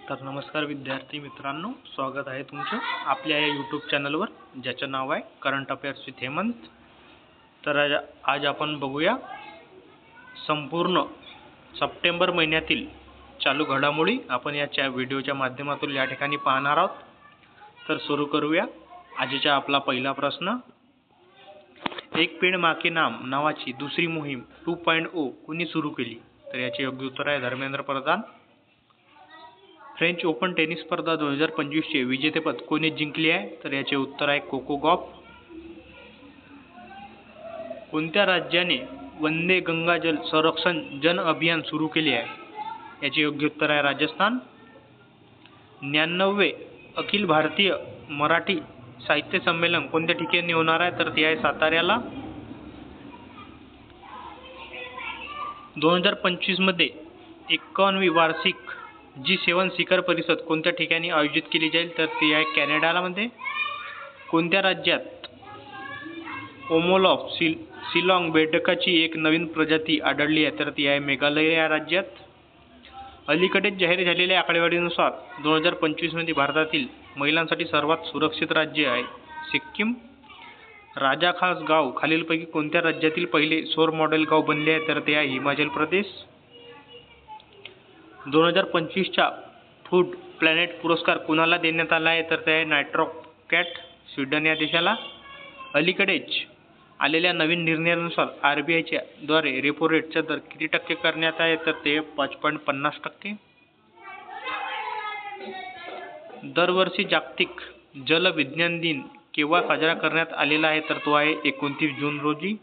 तर नमस्कार विद्यार्थी मित्रांनो, स्वागत आहे तुमचं आपल्या या यूट्यूब चॅनलवर ज्याचं नाव आहे करंट अफेअर्स विथ हेमंत। तर आज आपण बघूया संपूर्ण सप्टेंबर महिन्यातील चालू घडामोडी आपण या व्हिडिओच्या माध्यमातून या ठिकाणी पाहणार आहोत। तर सुरू करूया आजचा आपला पहिला प्रश्न। एक पेड़ माँ के नाम नावाची दुसरी मोहीम 2.0 कुणी सुरू केली? तर याचे योग्य उत्तर आहे Dharmendra Pradhan. French open tennis स्पर्धा 2025 चे विजेतेपद कोणी जिंकले आहे? तर याचे उत्तर आहे कोको गॉफ। कोणत्या राज्याने वंदे गंगा जल संरक्षण जन अभियान सुरू केले आहे? याचे योग्य उत्तर आहे राजस्थान। 99वे अखिल भारतीय मराठी साहित्य संमेलन कोणत्या ठिकाणी होणार आहे? तर ते आहे साताऱ्याला। 2025 मध्ये 51वी वार्षिक G7 शिखर परिषद कोणत्या ठिकाणी आयोजित केली जाईल? तर ती आहे कॅनडाला मध्ये। कोणत्या राज्यात ओमोलॉफ शिलाँग बेडकाची एक नवीन प्रजाती आढळली आहे? तर ती आहे मेघालय या राज्यात। अलीकडेच जाहीर झालेल्या आकडेवारीनुसार 2025 मध्ये भारतातील महिलांसाठी सर्वात सुरक्षित राज्य आहे सिक्कीम। राजाखास गाव खालीलपैकी कोणत्या राज्यातील पहिले सौर मॉडेल गाव बनले आहे? तर ते आहे हिमाचल प्रदेश। 2025 चा फूड प्लॅनेट पुरस्कार कुणाला देण्यात आला आहे? तर ते आहे नायट्रोकॅट स्वीडन या देशाला। अलीकडेच आलेल्या नवीन निर्णयानुसार RBIच्या द्वारे रेपो रेटचा दर किती टक्के करण्यात आहे? तर ते 5.50%। दरवर्षी जागतिक जल विज्ञान दिन केव्हा साजरा करण्यात आलेला आहे? तर तो आहे 29 जून रोजी।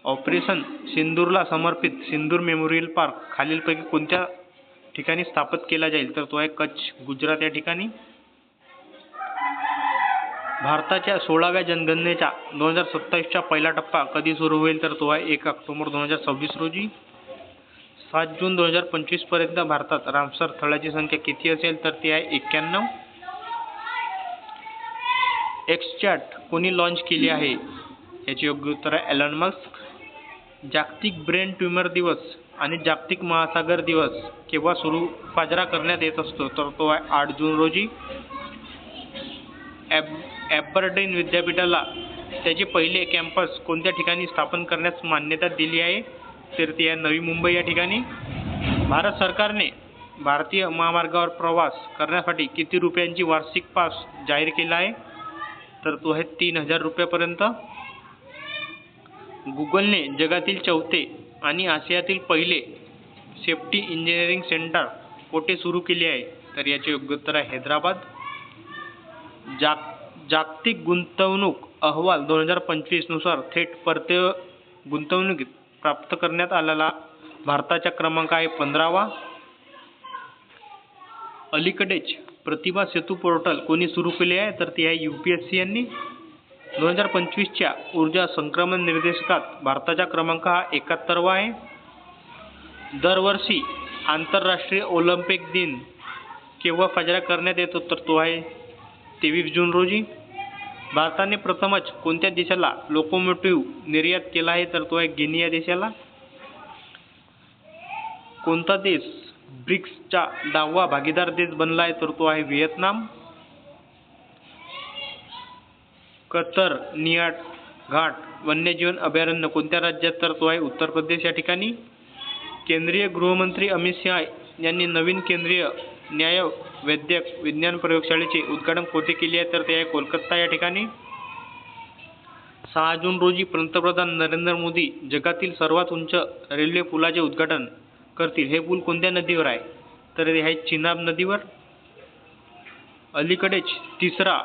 ऑपरेशन सिंदूरला समर्पित सिंदूर मेमोरियल पार्क खालीलपैकी कोणत्या ठिकाणी स्थापित केला जाईल? तर तो आहे कच्छ गुजरात या ठिकाणी। भारताच्या 16व्या जनगणनेचा 2027 चा पहिला टप्पा कधी सुरू होईल? तर तो आहे 1 ऑक्टोबर 2026 रोजी। 7 जून 2025 पर्यंत भारतात रामसर स्थळाची संख्या किती असेल? तर ती आहे 91। एक्सचॅट कोणी लॉन्च केली आहे? याचे योग्य उत्तर आहे एलन मस्क। जागतिक ब्रेन ट्यूमर दिवस आणि जागतिक महासागर दिवस केव्हा साजरा करण्यात येत असतो? तर तो आहे 8 जून रोजी। ॲबरडीन विद्यापीठाला त्याचे पहिले कॅम्पस कोणत्या ठिकाणी स्थापन करण्यास मान्यता दिली आहे? तर ती आहे नवी मुंबई या ठिकाणी। भारत सरकारने भारतीय महामार्गावर प्रवास करण्यासाठी किती रुपयांची वार्षिक पास जाहीर केला आहे? तर तो आहे 3000 रुपयापर्यंत। गुगलने जगातील चौथे आणि आशियातील पहिले सेफ्टी इंजिनिअरिंग सेंटर कोठे सुरू केले आहे? तर याचे योग्य उत्तर आहे हैदराबाद। जागतिक गुंतवणूक अहवाल 2025 नुसार थेट परकीय गुंतवणुकीत प्राप्त करण्यात आलेला भारताचा क्रमांक आहे 15वा। अलीकडेच प्रतिभा सेतू पोर्टल कोणी सुरू केले आहे? तर ती आहे UPSC यांनी। 2025 च्या ऊर्जा संक्रमण निर्देशकात भारताचा क्रमांक हा 71वा आहे। दरवर्षी आंतरराष्ट्रीय ऑलिम्पिक दिन केव्हा साजरा करण्यात येतो? तर तो आहे 23 जून रोजी। भारताने प्रथमच कोणत्या देशाला लोकोमोटिव्ह निर्यात केला आहे? तर तो आहे गिनी या देशाला। कोणता देश ब्रिक्सचा 10वा भागीदार देश बनला आहे? तर तो आहे व्हिएतनाम। कतरनिया घाट वन्यजीव अभयारण्य कोणत्या राज्यात? तर तो आहे उत्तर प्रदेश या ठिकाणी। केंद्रीय गृहमंत्री अमित शहा यांनी नवीन केंद्रीय न्याय वैद्यक विज्ञान प्रयोगशाळेचे उद्घाटन कोठे केले आहे? तर ते आहे कोलकाता या ठिकाणी। 6 जून रोजी पंतप्रधान नरेंद्र मोदी जगातील सर्वात उंच रेल्वे पुलाचे उद्घाटन करतील। हे पूल कोणत्या नदीवर आहे? तर ते आहे चिनाब नदीवर। अलीकडेच तिसरा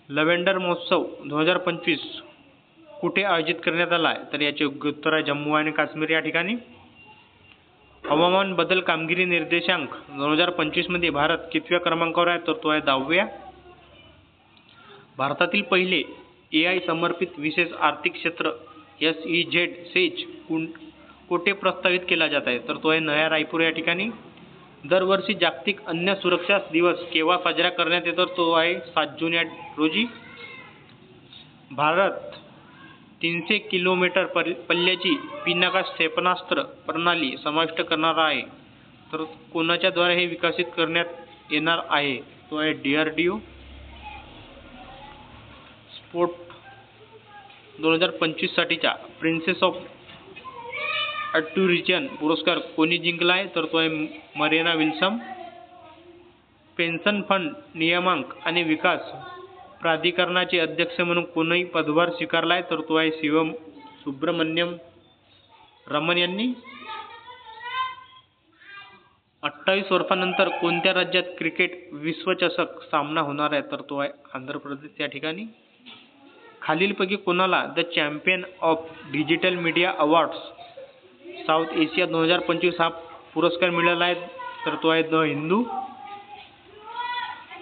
लव्हेंडर महोत्सव 2025 कुठे आयोजित करण्यात आला आहे? तर याचे योग्य उत्तर आहे जम्मू आणि काश्मीर या ठिकाणी। हवामान बदल कामगिरी निर्देशांक 2025 मध्ये भारत कितव्या क्रमांकावर आहे? तर तो आहे 10व्या। भारतातील पहिले AI समर्पित विशेष आर्थिक क्षेत्र SEZ कोठे प्रस्तावित केला जात आहे? तर तो आहे नया रायपूर या ठिकाणी। दरवर्षी जागतिक अन्न सुरक्षा दिवस केव्हा साजरा करण्यात येतो? तो आहे 7 जून या रोजी। भारत 300 किलोमीटर पल्ल्याची पिनाका क्षेपणास्त्र प्रणाली समाविष्ट करणार आहे। तर कोणाच्या द्वारे हे विकसित करण्यात येणार आहे? तो आहे DRDO. स्पोर्ट 2025 साठीचा प्रिन्सेस ऑफ अट्युरिजन पुरस्कार कोणी जिंकला आहे? तर तो आहे मरेना विल्सम. पेन्शन फंड नियामक आणि विकास प्राधिकरणाचे अध्यक्ष म्हणून कोणी पदभार स्वीकारला आहे? तर तो आहे सुब्रमण्यम रमन यांनी. 28 वर्षानंतर कोणत्या राज्यात क्रिकेट विश्वचषक सामना होणार आहे? तर तो आहे आंध्र प्रदेश या ठिकाणी. खालीलपैकी कोणाला the champion of digital media awards south Asia 2025 हा पुरस्कार मिळाला आहे? तर तो आहे द हिंदू.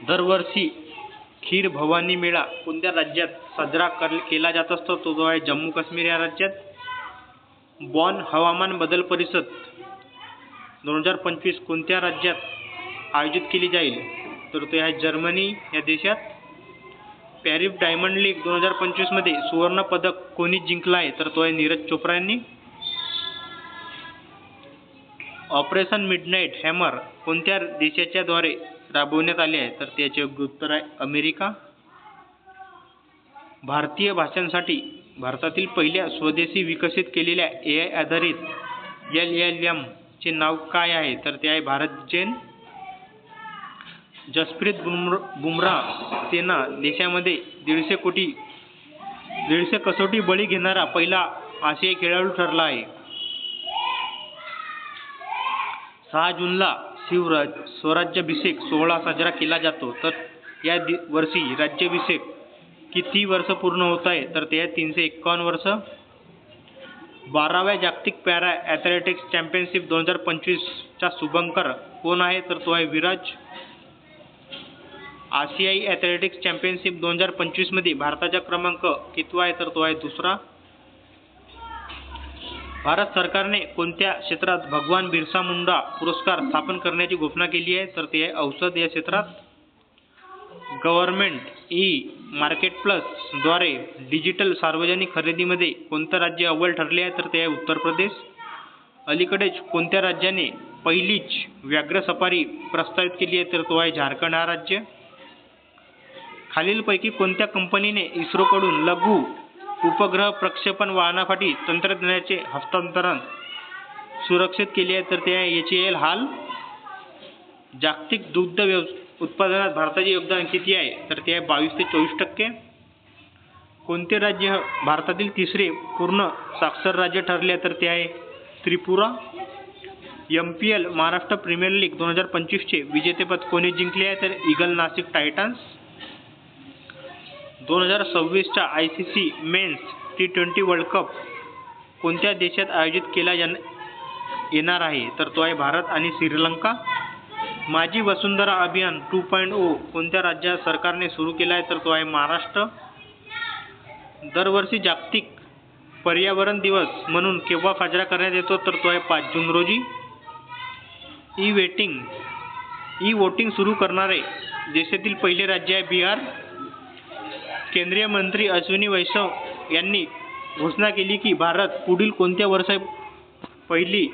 दरवर्षी खीर भवानी मेळा कोणत्या राज्यात साजरा केला जात असतो? तो आहे जम्मू काश्मीर या राज्यात. बॉन हवामान बदल परिषद 2025 कोणत्या राज्यात आयोजित केली जाईल? तर ते आहे जर्मनी या देशात. पॅरिस डायमंड लीग 2025 मध्ये सुवर्ण पदक कोणी जिंकला आहे? तर तो आहे नीरज चोप्रा यांनी. ऑपरेशन मिडनाईट हॅमर कोणत्या देशाच्या द्वारे राबवण्यात आले आहे? तर त्याचे उत्तर आहे अमेरिका. भारतीय भाषांसाठी भारतातील पहिल्या स्वदेशी विकसित केलेल्या AI आधारित LLM चे नाव काय आहे? तर ते आहे भारत जैन. जसप्रीत बुमराह सेना देशामध्ये 150 कसोटी बळी घेणारा पहिला आशियाई खेळाडू ठरला आहे. 6 जूनला स्वराज्याभिषेक सोहळा साजरा केला जातो. तर या वर्षी राज्याभिषेक किती वर्ष पूर्ण होत आहे? तर ते आहे 351 वर्ष. 12व्या जागतिक पॅरा ॲथलेटिक्स चॅम्पियनशिप 2025 चा शुभंकर कोण आहे? तर तो आहे विराज. आशियाई ॲथलेटिक्स चॅम्पियनशिप 2025 मध्ये भारताचा क्रमांक कितवा आहे? तर तो आहे दुसरा. भारत सरकारने कोणत्या क्षेत्रात भगवान बिरसा मुंडा पुरस्कार स्थापन करण्याची घोषणा केली आहे? तर ते आहे औषध या क्षेत्रात. गव्हर्नमेंट मार्केटप्लेस द्वारे डिजिटल सार्वजनिक खरेदीमध्ये कोणतं राज्य अव्वल ठरले आहे? तर ते आहे उत्तर प्रदेश. अलीकडेच कोणत्या राज्याने पहिलीच व्याघ्र सफारी प्रस्तावित केली आहे? तर तो आहे झारखंड हा राज्य. खालीलपैकी कोणत्या कंपनीने इस्रोकडून लघु उपग्रह प्रक्षेपण वाहनासाठी तंत्रज्ञानाचे हस्तांतरण सुरक्षित केले आहे? तर ते आहे HAL हाल. जागतिक दुग्ध उत्पादनात भारताचे योगदान किती आहे? तर ते आहे 22 ते 24%. कोणते राज्य भारतातील तिसरे पूर्ण साक्षर राज्य ठरले? तर ते आहे Tripura. MPL Maharashtra premier league 2025 चे विजेतेपद कोणी जिंकले आहे? तर ईगल नाशिक टायटन्स. 2026 चा ICC men's T20 world cup कोणत्या देशात आयोजित केला येणार आहे? तर तो आहे भारत आणि श्रीलंका. माझी वसुंधरा अभियान 2.0 कोणत्या राज्य सरकारने सुरू केला आहे? तर तो आहे महाराष्ट्र. दरवर्षी जागतिक पर्यावरण दिवस म्हणून केव्हा साजरा करण्यात येतो? तर तो आहे 5 जून रोजी. ई वोटिंग सुरू करणारे देशातील पहिले राज्य आहे बिहार. केंद्रीय मंत्री अश्विनी वैष्णव यांनी घोषणा केली की भारत पुढील कोणत्या वर्षी पहिली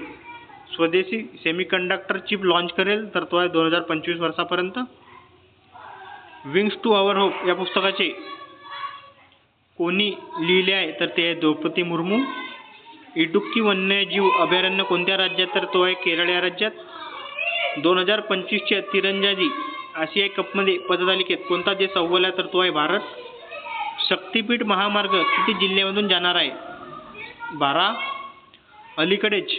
स्वदेशी सेमीकंडक्टर चिप लॉन्च करेल? तर तो आहे 2025 वर्षापर्यंत. विंग्स टू आवर होप या पुस्तकाचे कोणी लिहिले आहे? तर ते आहे द्रौपदी मुर्मू. इडुक्की वन्यजीव अभयारण्य कोणत्या राज्यात? तर तो आहे केरळ या राज्यात. 2025 च्या तिरंदाजी आशियाई कपमध्ये पदतालिकेत कोणता देश अव्वल आहे? तर तो आहे भारत. शक्तीपीठ महामार्ग किती जिल्ह्यामधून जाणार आहे? 12. अलीकडेच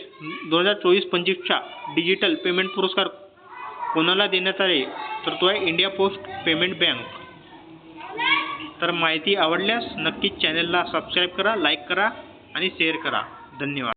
2024-25 चा डिजिटल पेमेंट पुरस्कार कोणाला देण्यात आले? तर तो आहे इंडिया पोस्ट पेमेंट बँक. तर माहिती आवडल्यास नक्कीच चॅनलला सबस्क्राईब करा, लाईक करा आणि शेअर करा. धन्यवाद.